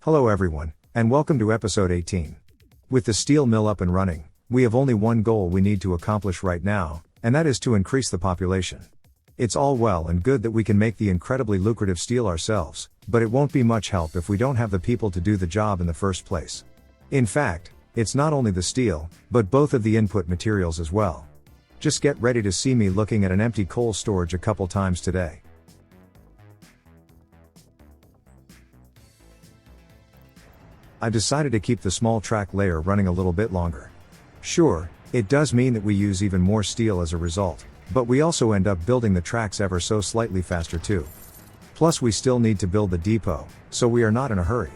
Hello everyone, and welcome to episode 18. With the steel mill up and running, we have only one goal we need to accomplish right now, and that is to increase the population. It's all well and good that we can make the incredibly lucrative steel ourselves, but it won't be much help if we don't have the people to do the job in the first place. In fact, it's not only the steel, but both of the input materials as well. Just get ready to see me looking at an empty coal storage a couple times today. I decided to keep the small track layer running a little bit longer. Sure, it does mean that we use even more steel as a result, but we also end up building the tracks ever so slightly faster too. Plus we still need to build the depot, so we are not in a hurry.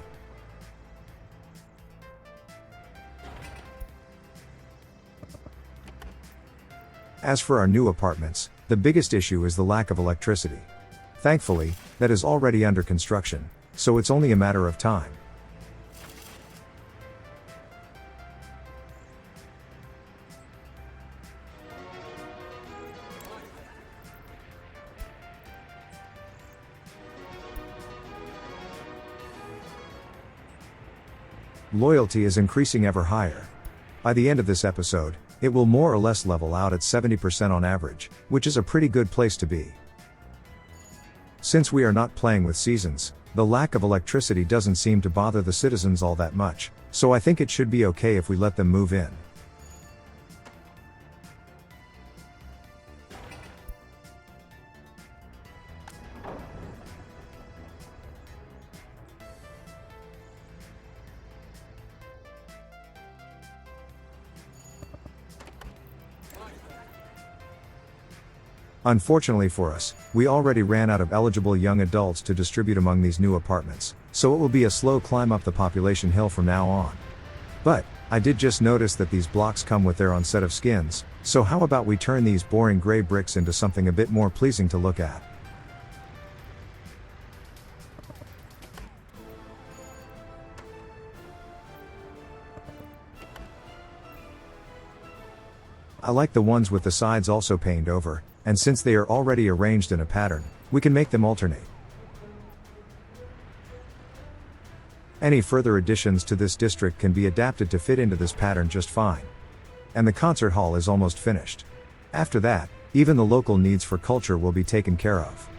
As for our new apartments, the biggest issue is the lack of electricity. Thankfully, that is already under construction, so it's only a matter of time. Loyalty is increasing ever higher. By the end of this episode, it will more or less level out at 70% on average, which is a pretty good place to be. Since we are not playing with seasons, the lack of electricity doesn't seem to bother the citizens all that much, so I think it should be okay if we let them move in. Unfortunately for us, we already ran out of eligible young adults to distribute among these new apartments, so it will be a slow climb up the population hill from now on. But, I did just notice that these blocks come with their own set of skins, so how about we turn these boring gray bricks into something a bit more pleasing to look at. I like the ones with the sides also painted over, and since they are already arranged in a pattern, we can make them alternate. Any further additions to this district can be adapted to fit into this pattern just fine. And the concert hall is almost finished. After that, even the local needs for culture will be taken care of.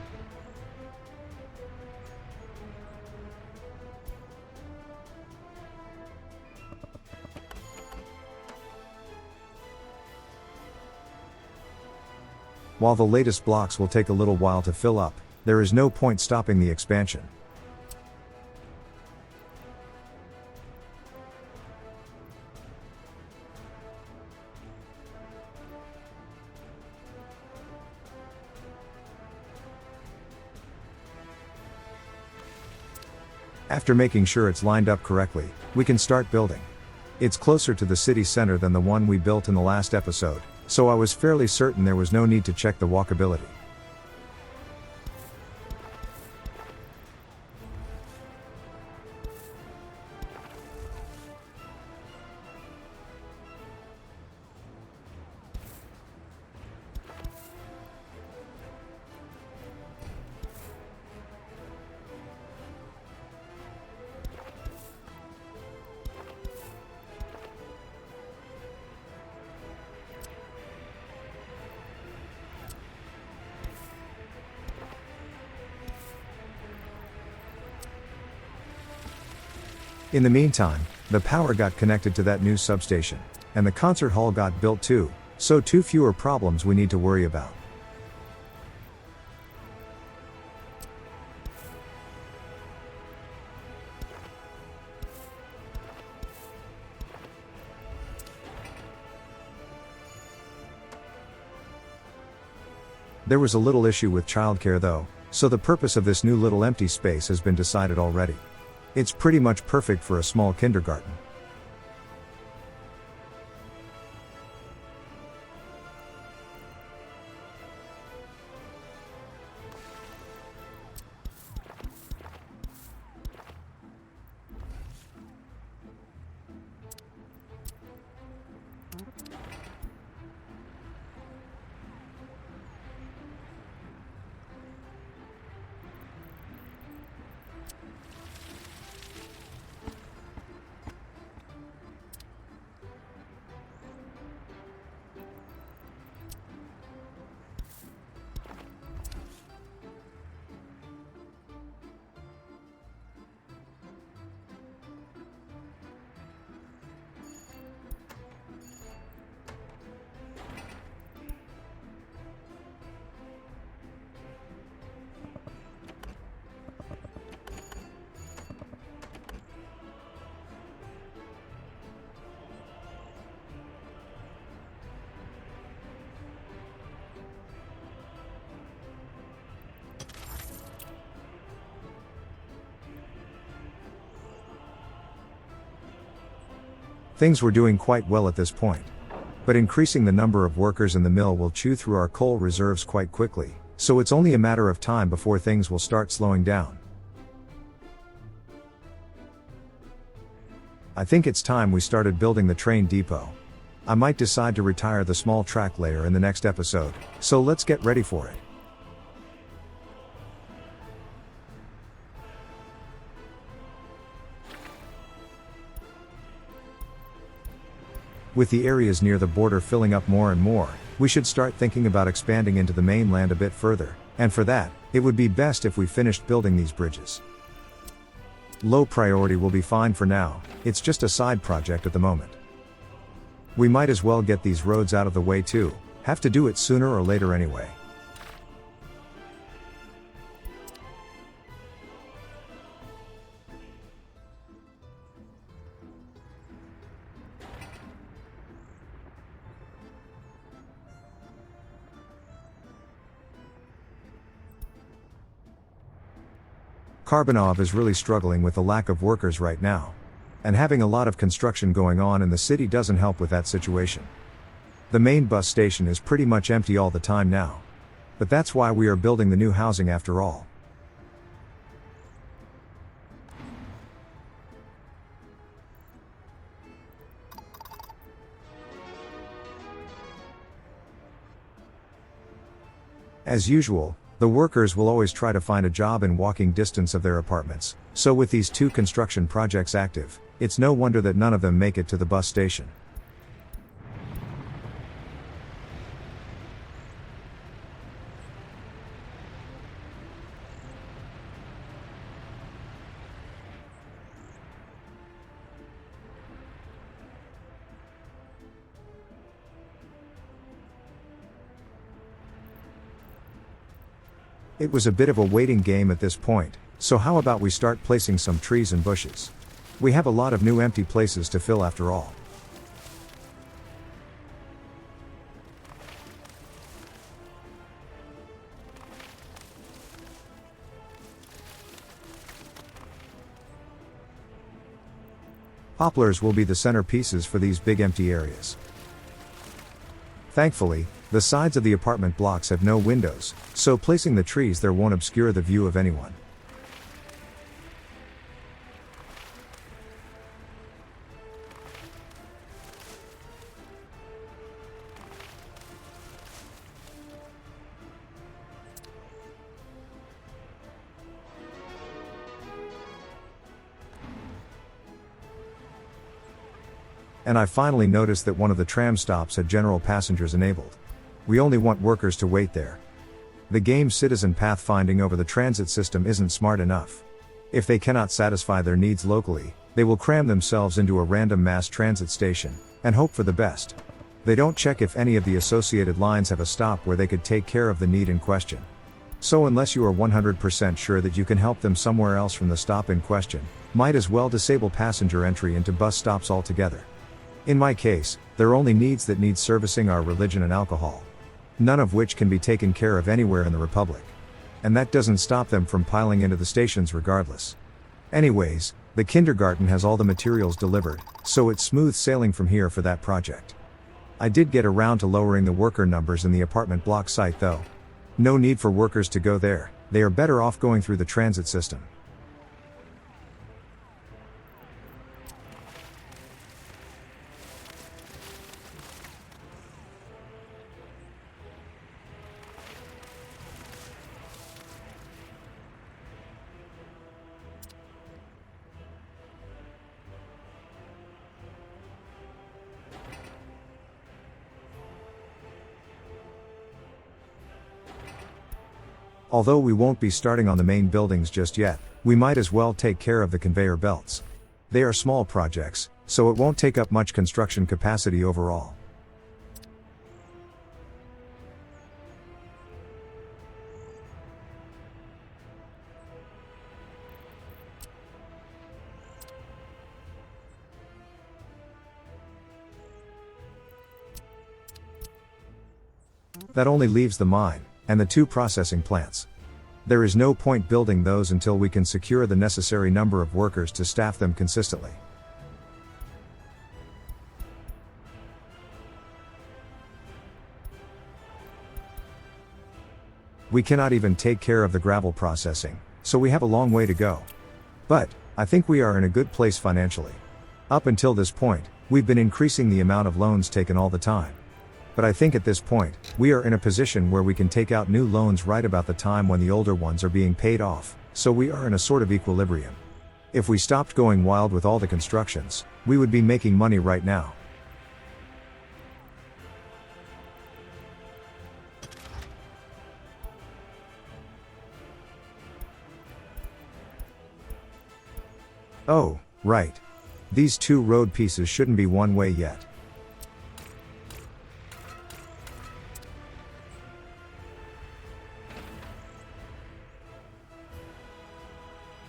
While the latest blocks will take a little while to fill up, there is no point stopping the expansion. After making sure it's lined up correctly, we can start building. It's closer to the city center than the one we built in the last episode, so I was fairly certain there was no need to check the walkability. In the meantime, the power got connected to that new substation, and the concert hall got built too, so 2 fewer problems we need to worry about. There was a little issue with childcare though, so the purpose of this new little empty space has been decided already. It's pretty much perfect for a small kindergarten. Things were doing quite well at this point. But increasing the number of workers in the mill will chew through our coal reserves quite quickly, so it's only a matter of time before things will start slowing down. I think it's time we started building the train depot. I might decide to retire the small track layer in the next episode, so let's get ready for it. With the areas near the border filling up more and more, we should start thinking about expanding into the mainland a bit further, and for that, it would be best if we finished building these bridges. Low priority will be fine for now, it's just a side project at the moment. We might as well get these roads out of the way too, have to do it sooner or later anyway. Karbunov is really struggling with the lack of workers right now. And having a lot of construction going on in the city doesn't help with that situation. The main bus station is pretty much empty all the time now. But that's why we are building the new housing after all. As usual, the workers will always try to find a job in walking distance of their apartments, so with these two construction projects active, it's no wonder that none of them make it to the bus station. It was a bit of a waiting game at this point, so how about we start placing some trees and bushes? We have a lot of new empty places to fill after all. Poplars will be the centerpieces for these big empty areas. Thankfully, the sides of the apartment blocks have no windows, so placing the trees there won't obscure the view of anyone. And I finally noticed that one of the tram stops had general passengers enabled. We only want workers to wait there. The game's citizen pathfinding over the transit system isn't smart enough. If they cannot satisfy their needs locally, they will cram themselves into a random mass transit station, and hope for the best. They don't check if any of the associated lines have a stop where they could take care of the need in question. So unless you are 100% sure that you can help them somewhere else from the stop in question, might as well disable passenger entry into bus stops altogether. In my case, their only needs that need servicing are religion and alcohol. None of which can be taken care of anywhere in the Republic. And that doesn't stop them from piling into the stations regardless. Anyways, the kindergarten has all the materials delivered, so it's smooth sailing from here for that project. I did get around to lowering the worker numbers in the apartment block site though. No need for workers to go there, they are better off going through the transit system. Although we won't be starting on the main buildings just yet, we might as well take care of the conveyor belts. They are small projects, so it won't take up much construction capacity overall. That only leaves the mine, and the two processing plants. There is no point building those until we can secure the necessary number of workers to staff them consistently. We cannot even take care of the gravel processing, so we have a long way to go. But, I think we are in a good place financially. Up until this point, we've been increasing the amount of loans taken all the time. But I think at this point, we are in a position where we can take out new loans right about the time when the older ones are being paid off, so we are in a sort of equilibrium. If we stopped going wild with all the constructions, we would be making money right now. Oh, right. These two road pieces shouldn't be one way yet.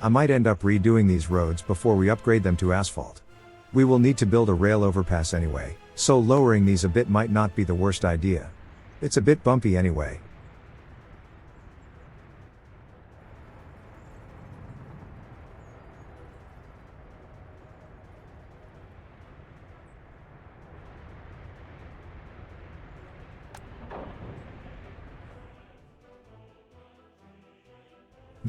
I might end up redoing these roads before we upgrade them to asphalt. We will need to build a rail overpass anyway, so lowering these a bit might not be the worst idea. It's a bit bumpy anyway.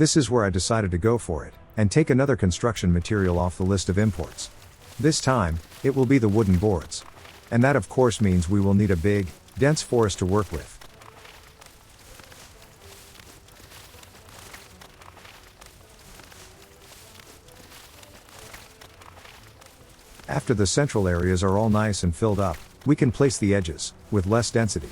This is where I decided to go for it, and take another construction material off the list of imports. This time, it will be the wooden boards. And that of course means we will need a big, dense forest to work with. After the central areas are all nice and filled up, we can place the edges, with less density.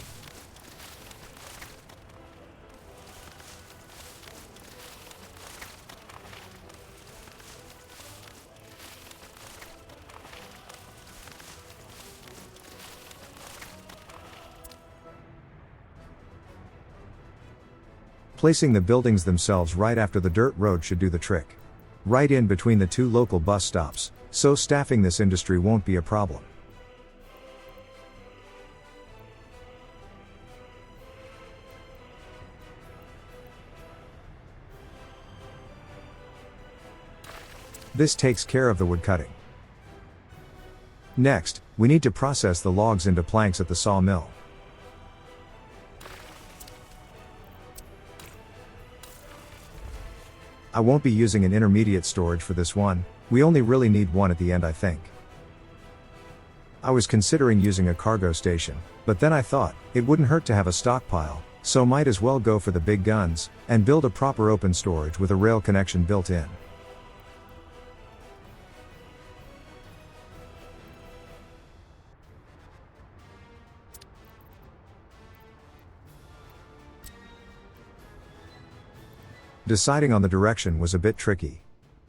Placing the buildings themselves right after the dirt road should do the trick. Right in between the two local bus stops, so staffing this industry won't be a problem. This takes care of the wood cutting. Next, we need to process the logs into planks at the sawmill. I won't be using an intermediate storage for this one, we only really need one at the end I think. I was considering using a cargo station, but then I thought, it wouldn't hurt to have a stockpile, so might as well go for the big guns, and build a proper open storage with a rail connection built in. Deciding on the direction was a bit tricky.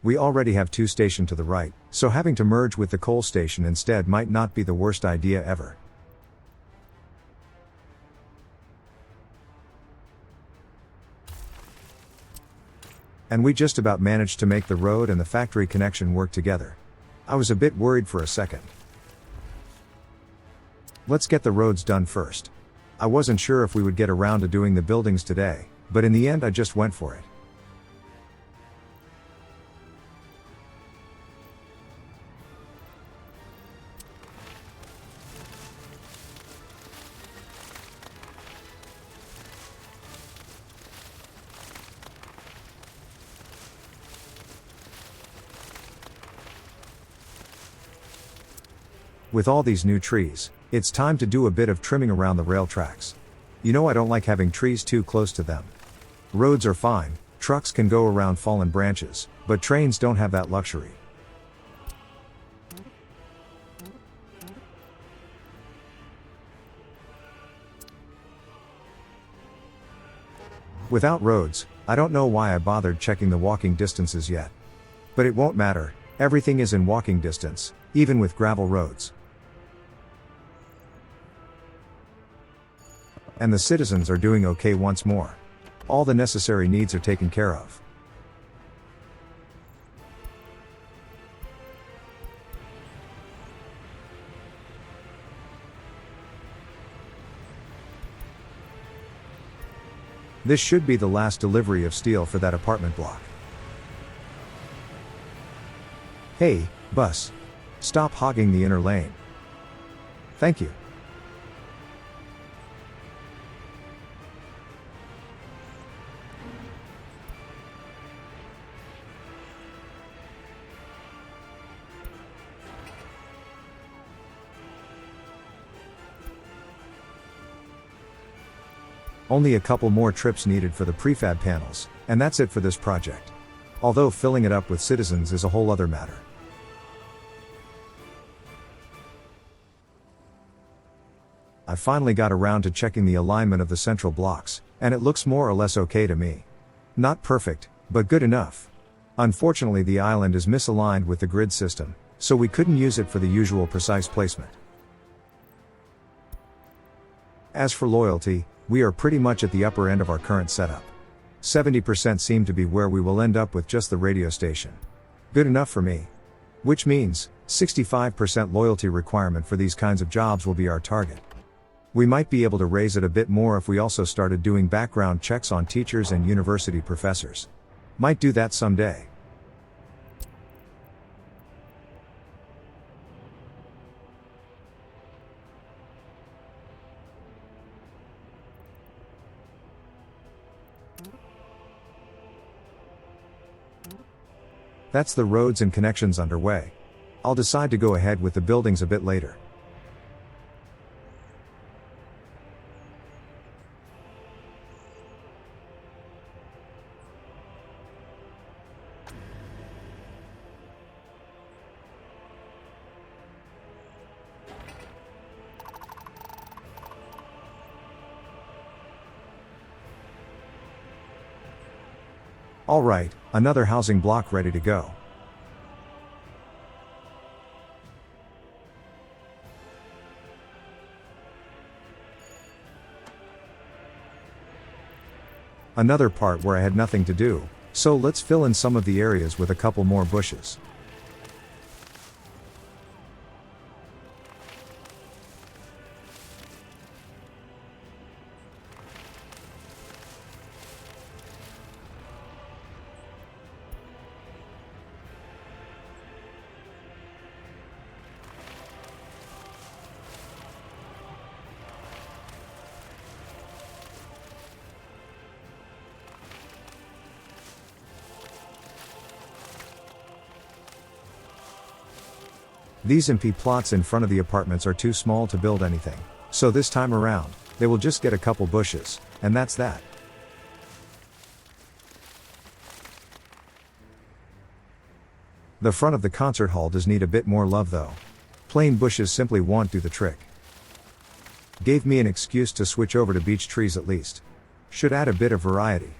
We already have two stationed to the right, so having to merge with the coal station instead might not be the worst idea ever. And we just about managed to make the road and the factory connection work together. I was a bit worried for a second. Let's get the roads done first. I wasn't sure if we would get around to doing the buildings today, but in the end I just went for it. With all these new trees, it's time to do a bit of trimming around the rail tracks. You know I don't like having trees too close to them. Roads are fine, trucks can go around fallen branches, but trains don't have that luxury. Without roads, I don't know why I bothered checking the walking distances yet. But it won't matter, everything is in walking distance, even with gravel roads. And the citizens are doing okay once more. All the necessary needs are taken care of. This should be the last delivery of steel for that apartment block. Hey, bus. Stop hogging the inner lane. Thank you. Only a couple more trips needed for the prefab panels, and that's it for this project. Although filling it up with citizens is a whole other matter. I finally got around to checking the alignment of the central blocks, and it looks more or less okay to me. Not perfect, but good enough. Unfortunately, the island is misaligned with the grid system, so we couldn't use it for the usual precise placement. As for loyalty, we are pretty much at the upper end of our current setup. 70% seem to be where we will end up with just the radio station. Good enough for me. Which means, 65% loyalty requirement for these kinds of jobs will be our target. We might be able to raise it a bit more if we also started doing background checks on teachers and university professors. Might do that someday. That's the roads and connections underway. I'll decide to go ahead with the buildings a bit later. Alright, another housing block ready to go. Another part where I had nothing to do, so let's fill in some of the areas with a couple more bushes. These empty plots in front of the apartments are too small to build anything, so this time around, they will just get a couple bushes, and that's that. The front of the concert hall does need a bit more love though. Plain bushes simply won't do the trick. Gave me an excuse to switch over to beech trees at least. Should add a bit of variety.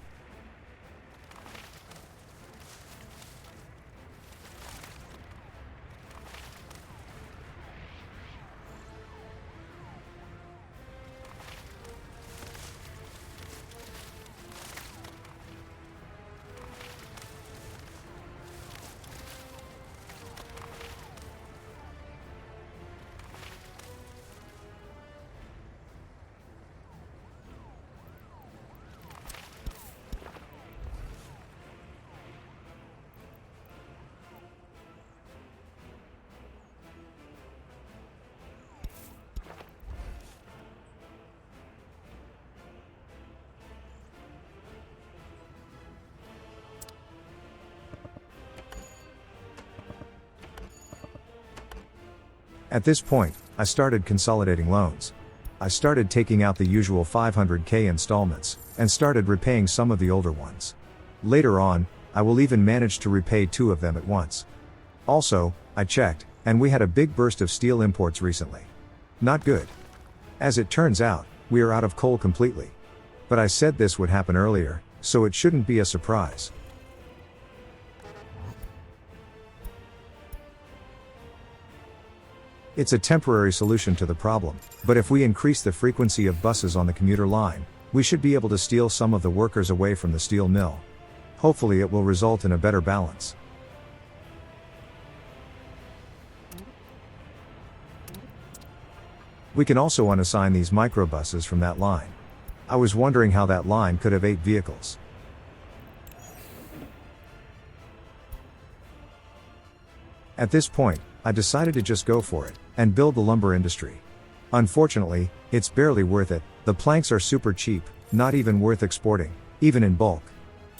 At this point, I started consolidating loans. I started taking out the usual 500k installments, and started repaying some of the older ones. Later on, I will even manage to repay 2 of them at once. Also, I checked, and we had a big burst of steel imports recently. Not good. As it turns out, we are out of coal completely. But I said this would happen earlier, so it shouldn't be a surprise. It's a temporary solution to the problem, but if we increase the frequency of buses on the commuter line, we should be able to steal some of the workers away from the steel mill. Hopefully it will result in a better balance. We can also unassign these microbuses from that line. I was wondering how that line could have 8 vehicles. At this point, I decided to just go for it, and build the lumber industry. Unfortunately, it's barely worth it. The planks are super cheap, not even worth exporting, even in bulk.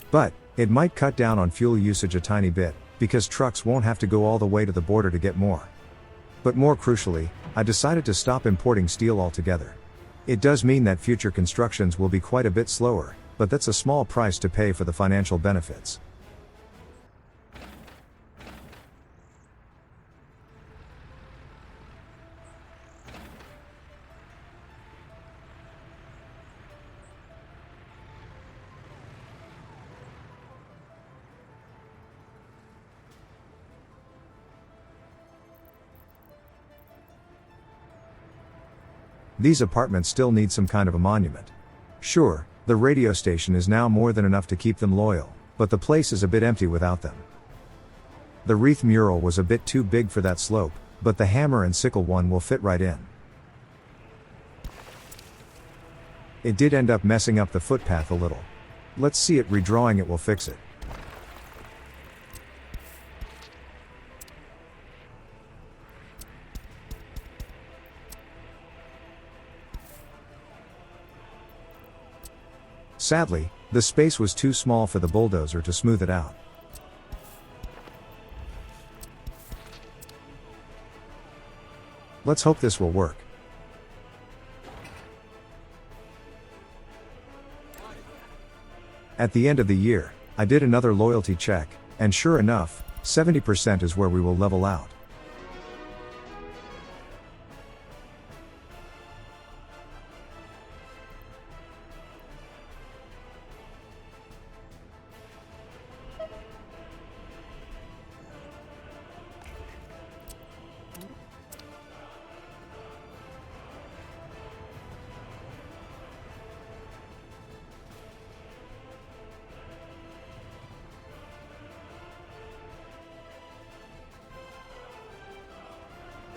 But, it might cut down on fuel usage a tiny bit, because trucks won't have to go all the way to the border to get more. But more crucially, I decided to stop importing steel altogether. It does mean that future constructions will be quite a bit slower, but that's a small price to pay for the financial benefits. These apartments still need some kind of a monument. Sure, the radio station is now more than enough to keep them loyal, but the place is a bit empty without them. The wreath mural was a bit too big for that slope, but the hammer and sickle one will fit right in. It did end up messing up the footpath a little. Let's see it redrawing it will fix it. Sadly, the space was too small for the bulldozer to smooth it out. Let's hope this will work. At the end of the year, I did another loyalty check, and sure enough, 70% is where we will level out.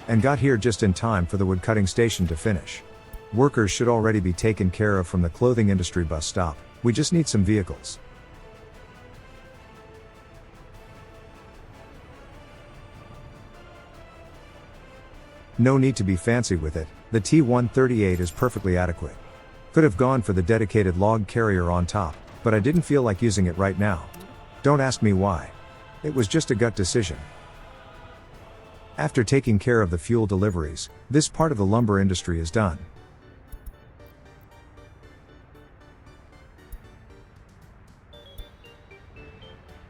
And got here just in time for the woodcutting station to finish. Workers should already be taken care of from the clothing industry bus stop, we just need some vehicles. No need to be fancy with it, the T138 is perfectly adequate. Could have gone for the dedicated log carrier on top, but I didn't feel like using it right now. Don't ask me why. It was just a gut decision. After taking care of the fuel deliveries, this part of the lumber industry is done.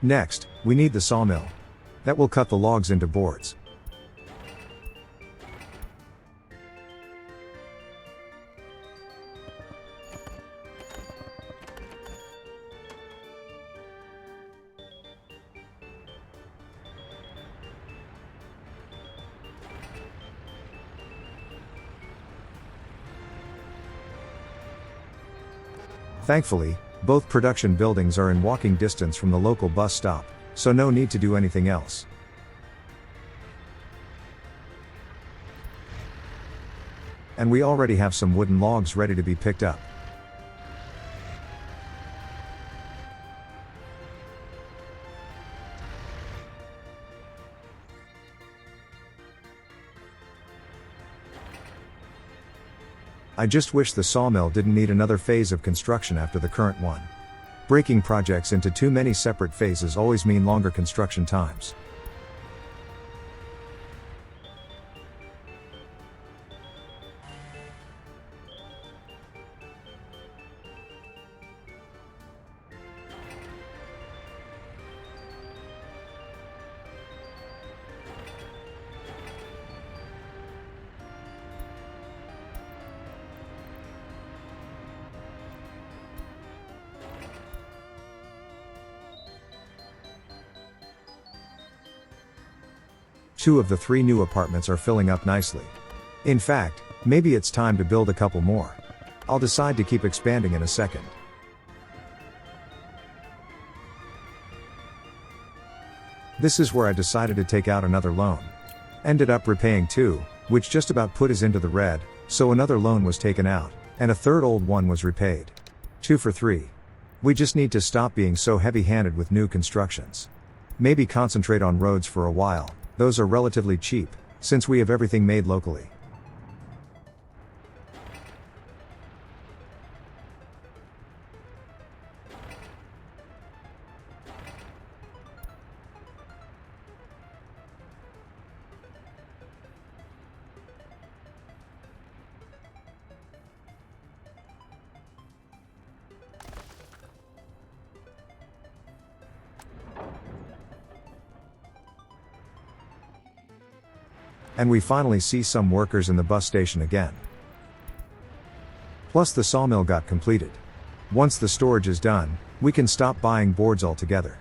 Next, we need the sawmill. That will cut the logs into boards. Thankfully, both production buildings are in walking distance from the local bus stop, so no need to do anything else. And we already have some wooden logs ready to be picked up. I just wish the sawmill didn't need another phase of construction after the current one. Breaking projects into too many separate phases always mean longer construction times. Two of the 3 new apartments are filling up nicely. In fact, maybe it's time to build a couple more. I'll decide to keep expanding in a second. This is where I decided to take out another loan. Ended up repaying 2, which just about put us into the red, so another loan was taken out, and a third old one was repaid. 2 for 3. We just need to stop being so heavy-handed with new constructions. Maybe concentrate on roads for a while. Those are relatively cheap, since we have everything made locally. And we finally see some workers in the bus station again. Plus the sawmill got completed. Once the storage is done, we can stop buying boards altogether.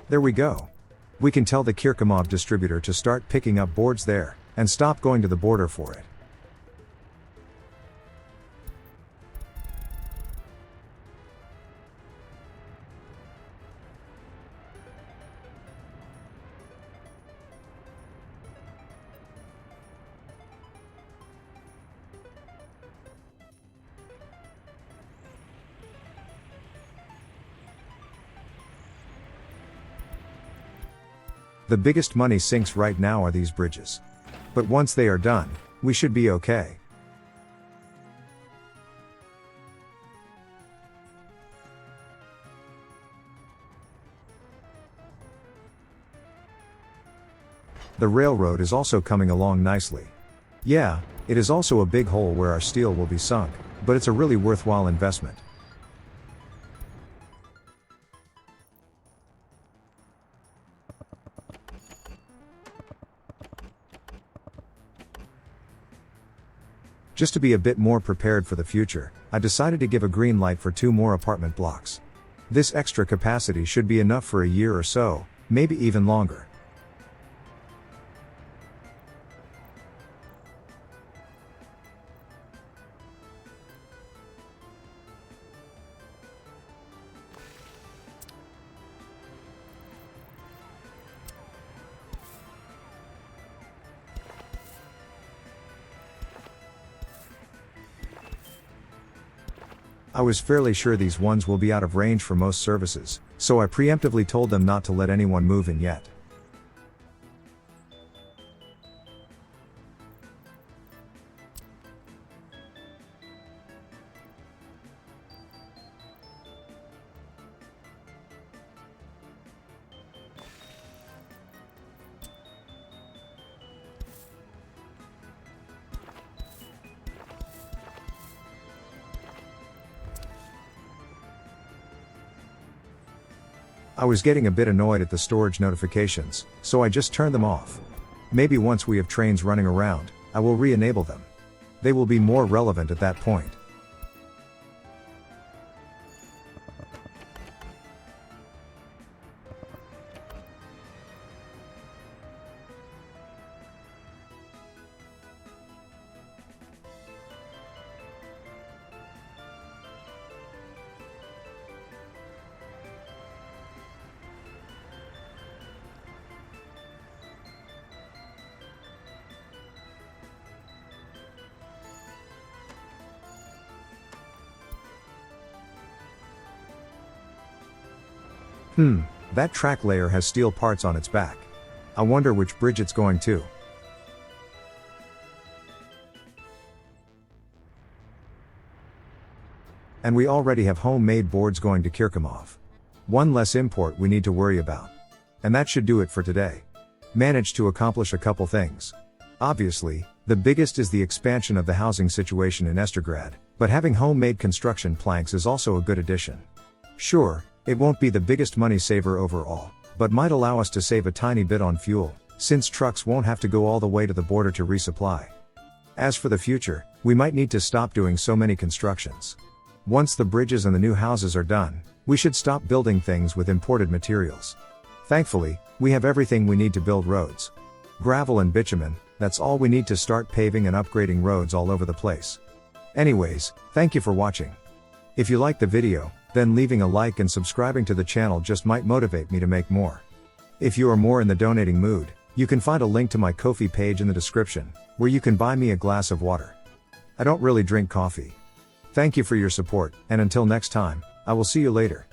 There we go. We can tell the Kirchhoff distributor to start picking up boards there, and stop going to the border for it. The biggest money sinks right now are these bridges. But once they are done, we should be okay. The railroad is also coming along nicely. Yeah, it is also a big hole where our steel will be sunk, but it's a really worthwhile investment. Just to be a bit more prepared for the future, I decided to give a green light for 2 more apartment blocks. This extra capacity should be enough for a year or so, maybe even longer. I was fairly sure these ones will be out of range for most services, so I preemptively told them not to let anyone move in yet. I was getting a bit annoyed at the storage notifications, so I just turned them off. Maybe once we have trains running around, I will re-enable them. They will be more relevant at that point. That track layer has steel parts on its back. I wonder which bridge it's going to. And we already have homemade boards going to Kirchhoff. One less import we need to worry about. And that should do it for today. Managed to accomplish a couple things. Obviously, the biggest is the expansion of the housing situation in Estergrad, but having homemade construction planks is also a good addition. Sure, it won't be the biggest money saver overall, but might allow us to save a tiny bit on fuel, since trucks won't have to go all the way to the border to resupply. As for the future, we might need to stop doing so many constructions. Once the bridges and the new houses are done, we should stop building things with imported materials. Thankfully, we have everything we need to build roads. Gravel and bitumen, that's all we need to start paving and upgrading roads all over the place. Anyways, thank you for watching. If you liked the video, then leaving a like and subscribing to the channel just might motivate me to make more. If you are more in the donating mood, you can find a link to my Ko-fi page in the description, where you can buy me a glass of water. I don't really drink coffee. Thank you for your support, and until next time, I will see you later.